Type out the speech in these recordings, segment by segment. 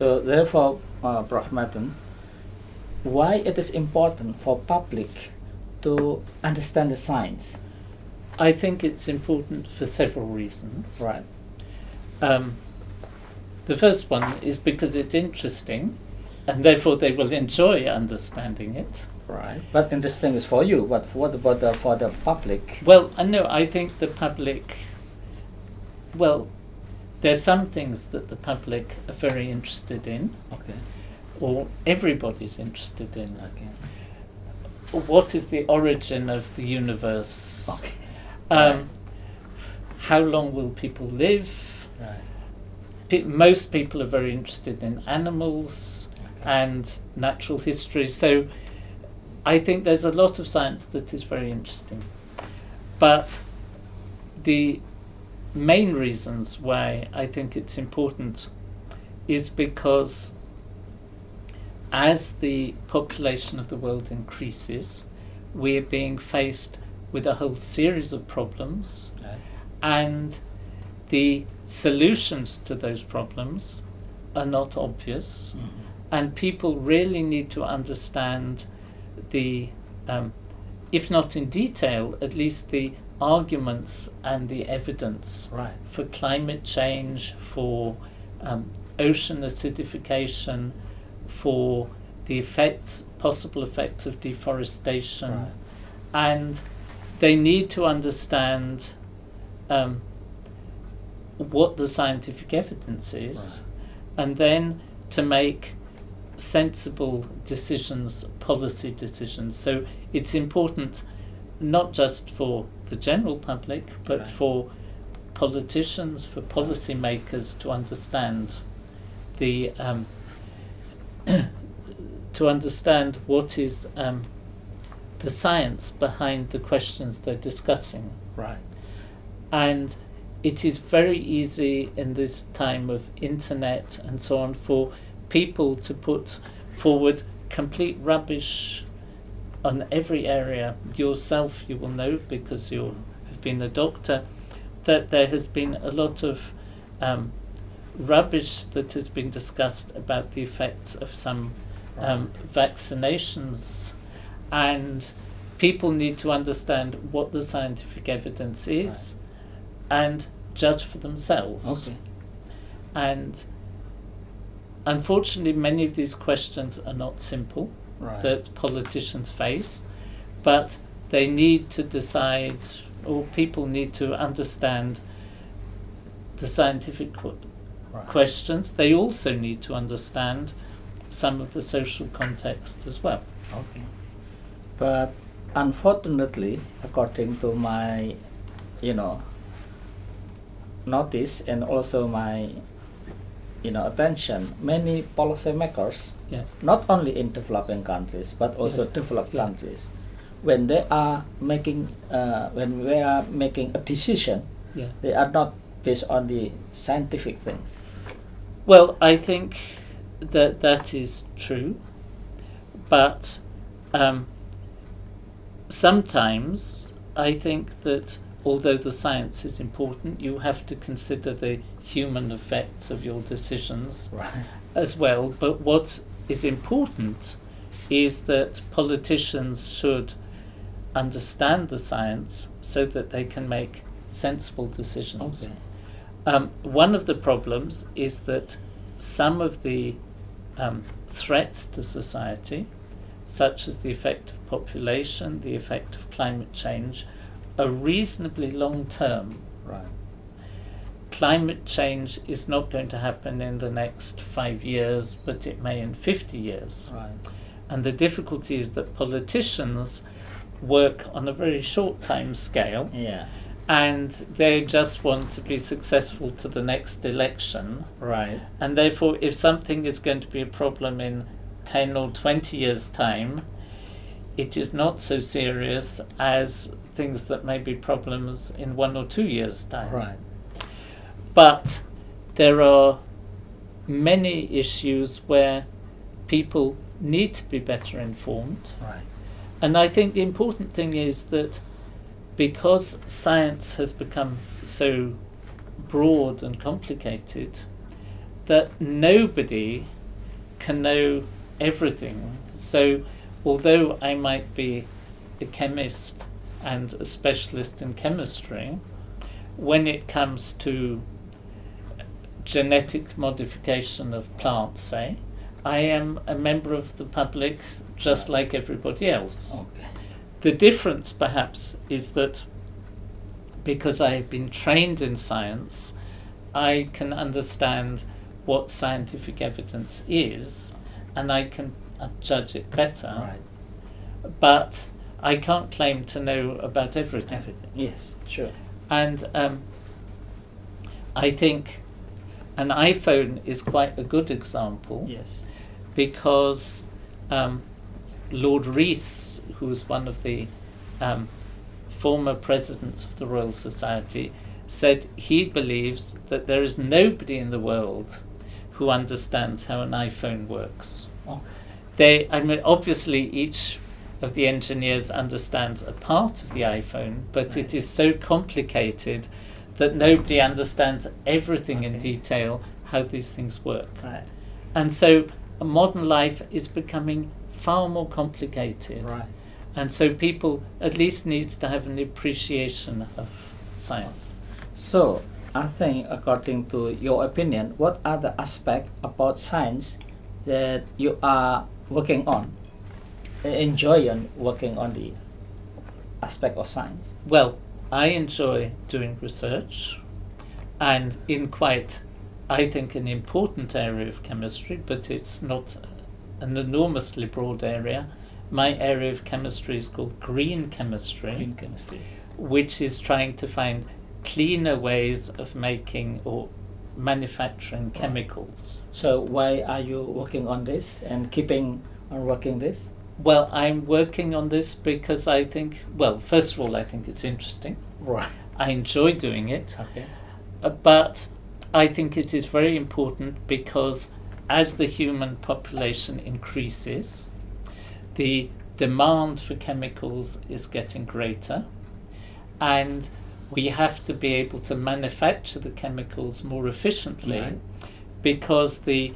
So therefore, Prof. Martin, why it is important for public to understand the science? I think it's important for several reasons. Right. The first one is because it's interesting, and therefore they will enjoy understanding it. Right. But interesting is for you. But what about for the public? Well, I think the public. Well, there's some things that the public are very interested in, Okay. or everybody's interested in. Okay. What is the origin of the universe? Okay. How long will people live? Right. Most people are very interested in animals and natural history. So I think there's a lot of science that is very interesting. But the main reasons why I think it's important is because as the population of the world increases, we're being faced with a whole series of problems, Right. and the solutions to those problems are not obvious, Mhm. and people really need to understand the, if not in detail, at least the arguments and the evidence Right. for climate change, for ocean acidification, for the possible effects of deforestation, Right. and they need to understand what the scientific evidence is, and then to make sensible decisions, policy decisions. So it's important not just for the general public, but Right. for politicians, for policymakers to understand the to understand what is the science behind the questions they're discussing. Right. And it is very easy in this time of internet and so on for people to put forward complete rubbish on every area. Yourself, you will know, because you have been a doctor, that there has been a lot of rubbish that has been discussed about the effects of some vaccinations, and people need to understand what the scientific evidence is and judge for themselves. Okay. And unfortunately, many of these questions are not simple Right. that politicians face, but they need to decide, or people need to understand the scientific Right. questions. They also need to understand some of the social context as well. Okay. But unfortunately, according to my, notice and also my, attention, many policymakers, Yeah. not only in developing countries but also Yeah. developed Yeah. countries, when they are making a decision, Yeah. they are not based on the scientific things. Well, I think that is true, but sometimes I think that although the science is important, you have to consider the human effects of your decisions Right. as well. But what is important is that politicians should understand the science so that they can make sensible decisions. Okay. One of the problems is that some of the threats to society, such as the effect of population, the effect of climate change, are reasonably long-term. Right. Climate change is not going to happen in the next 5 years, but it may in 50 years. Right. And the difficulty is that politicians work on a very short time scale, Yeah. and they just want to be successful to the next election. Right. And therefore, if something is going to be a problem in 10 or 20 years' time, it is not so serious as things that may be problems in 1 or 2 years' time. Right. But there are many issues where people need to be better informed. Right. And I think the important thing is that because science has become so broad and complicated, that nobody can know everything. So although I might be a chemist and a specialist in chemistry, when it comes to genetic modification of plants, say, I am a member of the public just like everybody else. Okay. The difference perhaps is that because I have been trained in science, I can understand what scientific evidence is and I can judge it better. Right. But I can't claim to know about everything. Everything. Yes. Sure. And I think an iPhone is quite a good example. Yes. Because Lord Rees, who was one of the former presidents of the Royal Society, said he believes that there is nobody in the world who understands how an iPhone works. Okay. Obviously each of the engineers understands a part of the iPhone, but Right. it is so complicated that nobody understands everything in Okay. detail how these things work. Right. And so modern life is becoming far more complicated. Right. And so people at least needs to have an appreciation of science. So, I think, according to your opinion, what are the aspects about science that you are working on, enjoying working on the aspect of science? Well, I enjoy doing research, and in quite, I think, an important area of chemistry, but it's not an enormously broad area. My area of chemistry is called green chemistry, Green chemistry. which is trying to find cleaner ways of making or manufacturing chemicals. So, why are you working on this and keeping on working this? Well, I'm working on this because I think, well, first of all, I think it's interesting. Right. I enjoy doing it. Okay. But I think it is very important because as the human population increases, the demand for chemicals is getting greater, and we have to be able to manufacture the chemicals more efficiently. Right. Because the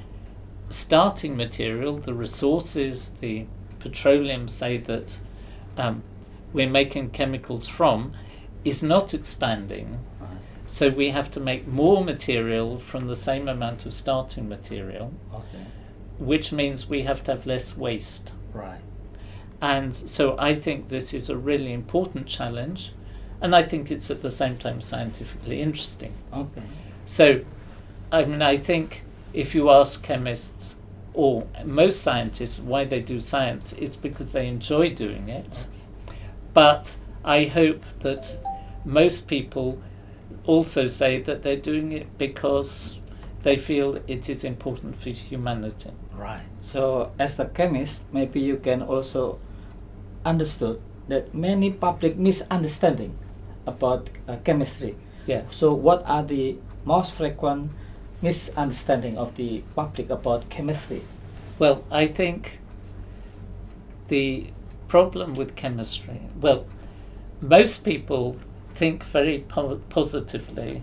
starting material, the resources, the petroleum, say, that we're making chemicals from, is not expanding. Right. So we have to make more material from the same amount of starting material, Okay. which means we have to have less waste. Right. And so I think this is a really important challenge, and I think it's at the same time scientifically interesting. Okay. So, I mean, I think if you ask chemists or most scientists why they do science, it's because they enjoy doing it. Okay. But I hope that most people also say that they're doing it because they feel it is important for humanity. Right. So, as the chemist, maybe you can also understood that many public misunderstanding about chemistry. Yeah. So, what are the most frequent misunderstanding of the public about chemistry? Well, I think the problem with chemistry, well, most people think very positively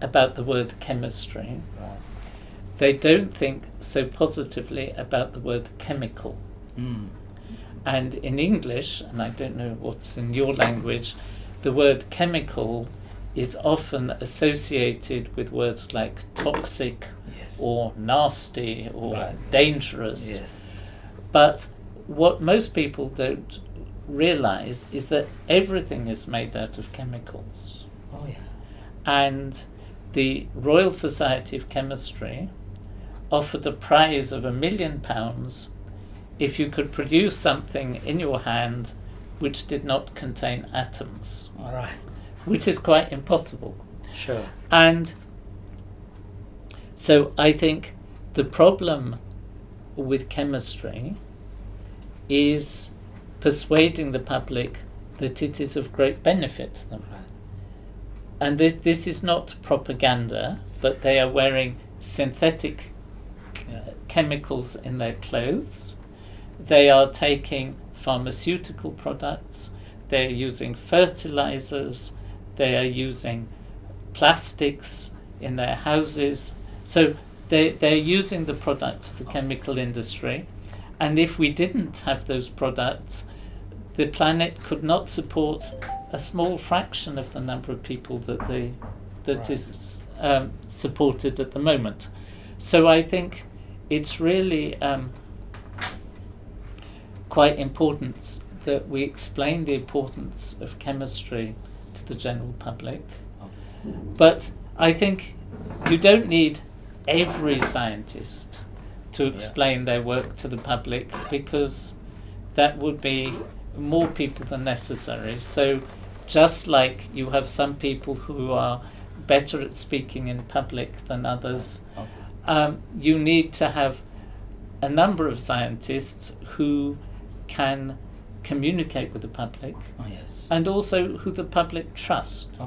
about the word chemistry. Right. They don't think so positively about the word chemical. Mm. And in English, and I don't know what's in your language, the word chemical is often associated with words like toxic Yes. or nasty or Right. dangerous. Yes. But what most people don't realize is that everything is made out of chemicals. Oh yeah. And the Royal Society of Chemistry offered a prize of £1 million if you could produce something in your hand which did not contain atoms, All right. which is quite impossible. Sure. And so I think the problem with chemistry is persuading the public that it is of great benefit to them. Right. And this is not propaganda, but they are wearing synthetic chemicals in their clothes. They are taking pharmaceutical products. They are using fertilizers. They are using plastics in their houses. So they're using the product of the chemical industry, and if we didn't have those products, the planet could not support a small fraction of the number of people that is supported at the moment. So I think it's really quite important that we explain the importance of chemistry to the general public. But I think you don't need every scientist to explain their work to the public, because that would be more people than necessary. So just like you have some people who are better at speaking in public than others, you need to have a number of scientists who can communicate with the public, and also who the public trust.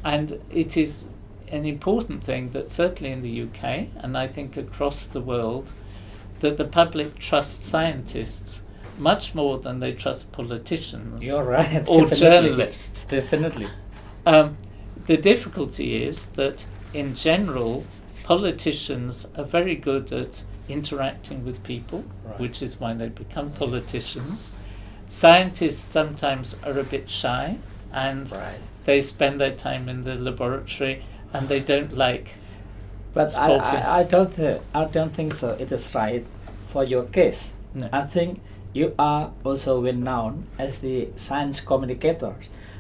And it is an important thing that certainly in the UK, and I think across the world, that the public trusts scientists much more than they trust politicians. You're right. Or Definitely. journalists. Definitely. The difficulty is that in general, politicians are very good at interacting with people, which is why they become politicians. Scientists sometimes are a bit shy, and they spend their time in the laboratory, and they don't like. But I don't think so. It is right for your case. No. I think you are also well known as the science communicator.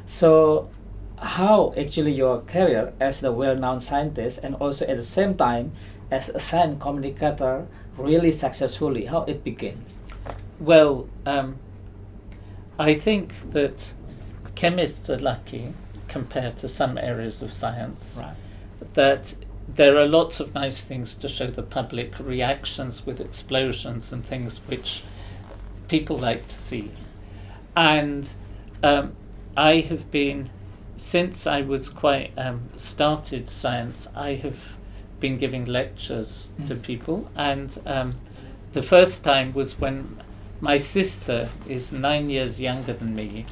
So how actually your career as the well-known scientist and also at the same time as a science communicator really successfully, how it begins? Well, I think that chemists are lucky compared to some areas of science, that there are lots of nice things to show the public, reactions with explosions and things which people like to see. And I have been, since I was quite started science, I have been giving lectures to people, and the first time was when my sister is 9 years younger than me.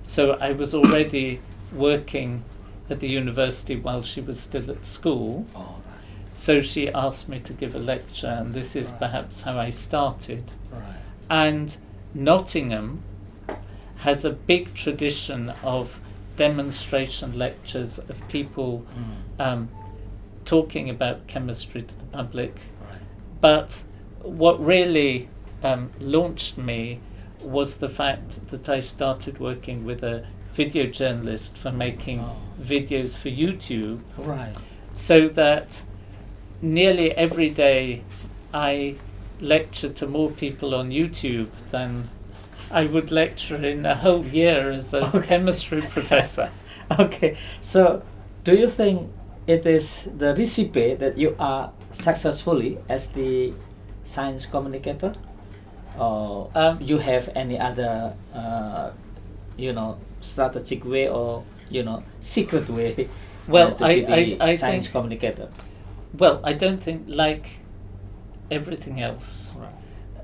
So I was already working at the university while she was still at school. So she asked me to give a lecture, and this is perhaps how I started. And Nottingham has a big tradition of demonstration lectures of people talking about chemistry to the public. But what really launched me was the fact that I started working with a video journalist for making videos for YouTube. So that nearly every day I lecture to more people on YouTube than I would lecture in a whole year as a chemistry professor. So do you think it is the recipe that you are successfully as the science communicator, or you have any other strategic way or secret way Well, to be the I science think, communicator? well, I don't think, like everything else,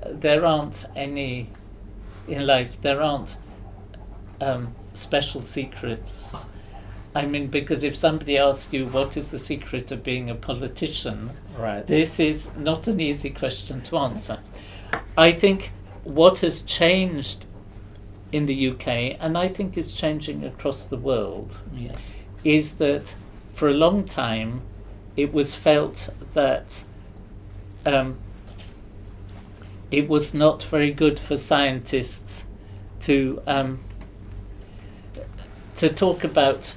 there aren't any in life, there aren't special secrets. I mean, because if somebody asks you what is the secret of being a politician, this is not an easy question to answer. I think what has changed in the UK, and I think is changing across the world, is that for a long time it was felt that it was not very good for scientists to talk about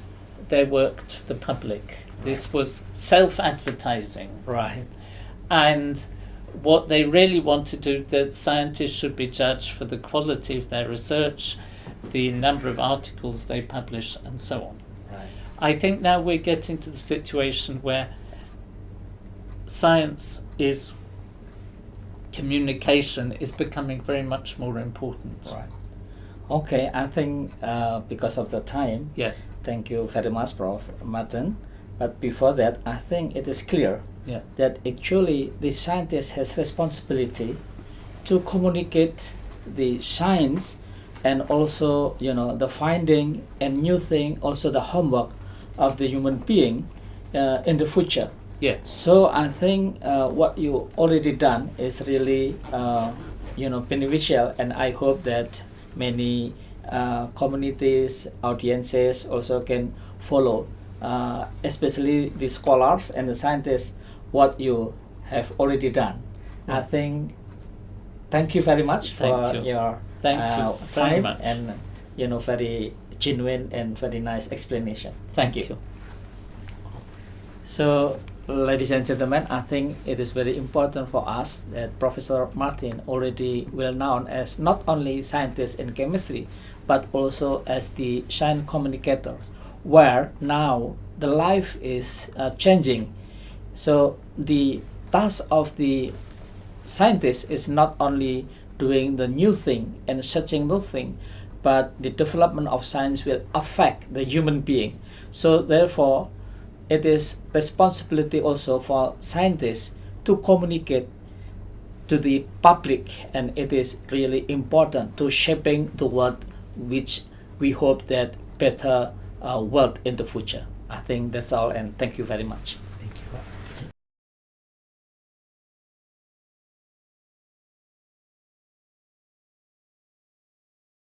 their work to the public. This was self-advertising. And what they really want to do, that scientists should be judged for the quality of their research, the number of articles they publish, and so on. I think now we're getting to the situation where science is, communication is becoming very much more important. I think because of the time, thank you very much, Prof. Martin. But before that, I think it is clear that actually the scientist has responsibility to communicate the science and also the finding and new thing, also the homework of the human being in the future. Yeah. So I think what you already done is really beneficial, and I hope that many communities, audiences also can follow, especially the scholars and the scientists, what you have already done. I think thank you very much for Thank you. your Thank you very time much. and very genuine and very nice explanation. Thank you. So, ladies and gentlemen, I think it is very important for us that Professor Martin, already well known as not only scientist in chemistry, but also as the science communicators, where now the life is changing. So the task of the scientist is not only doing the new thing and searching new thing, but the development of science will affect the human being. So therefore, it is responsibility also for scientists to communicate to the public, and it is really important to shaping the world which we hope that better world in the future. I think that's all, and thank you very much.